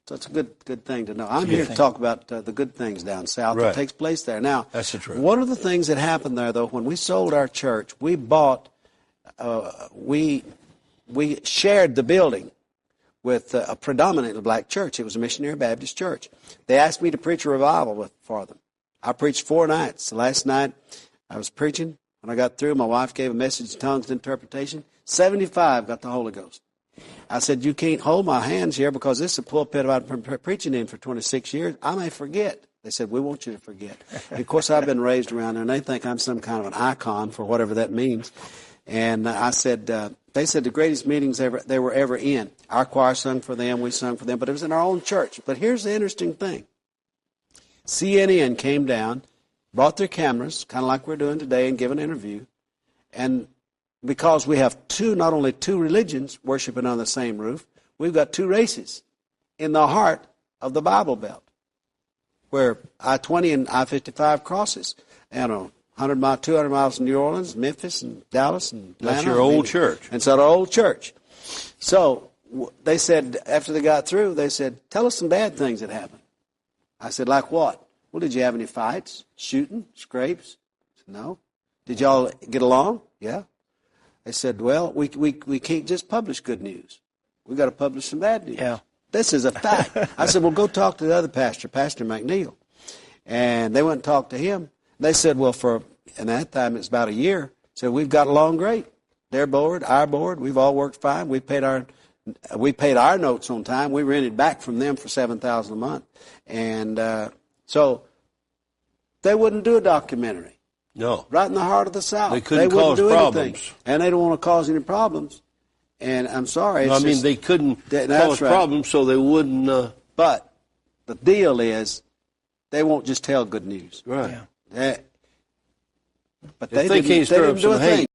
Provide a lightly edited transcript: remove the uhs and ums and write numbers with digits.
So it's a good thing to know. I'm here to talk about the good things down south that takes place there. Now, that's the truth. One of the things that happened there, though, when we sold our church, we bought, we shared the building with a predominantly black church. It was a missionary Baptist church. They asked me to preach a revival for them. I preached 4 nights. The last night I was preaching. When I got through, my wife gave a message in tongues and interpretation. 75 got the Holy Ghost. I said, you can't hold my hands here because this is a pulpit I've been preaching in for 26 years. I may forget. They said, we want you to forget. And of course, I've been raised around there, and they think I'm some kind of an icon for whatever that means. And I said, they said the greatest meetings they were ever in. Our choir sung for them, we sung for them, but it was in our own church. But here's the interesting thing. CNN came down, brought their cameras, kind of like we're doing today, and gave an interview. And because we have not only two religions worshiping on the same roof, we've got 2 races in the heart of the Bible Belt, where I-20 and I-55 crosses. 200 miles in New Orleans, Memphis, and Dallas, and Atlanta. That's your old church. And so our old church. So they said, after they got through, they said, tell us some bad things that happened. I said, like what? Well, did you have any fights, shooting, scrapes? I said, no. Did y'all get along? Yeah. They said, well, we can't just publish good news. We've got to publish some bad news. Yeah. This is a fact. I said, well, go talk to the other pastor, Pastor McNeil. And they went and talked to him. They said, well, and that time it's about a year, said, we've got along great. Their board, our board, we've all worked fine. We paid our notes on time. We rented back from them for $7,000 a month. And so they wouldn't do a documentary. No. Right in the heart of the South. They couldn't wouldn't cause do problems. Anything. And they don't want to cause any problems. And I'm sorry. They couldn't cause problems, so they wouldn't. But the deal is, they won't just tell good news. Right. But They can't stir up some hate.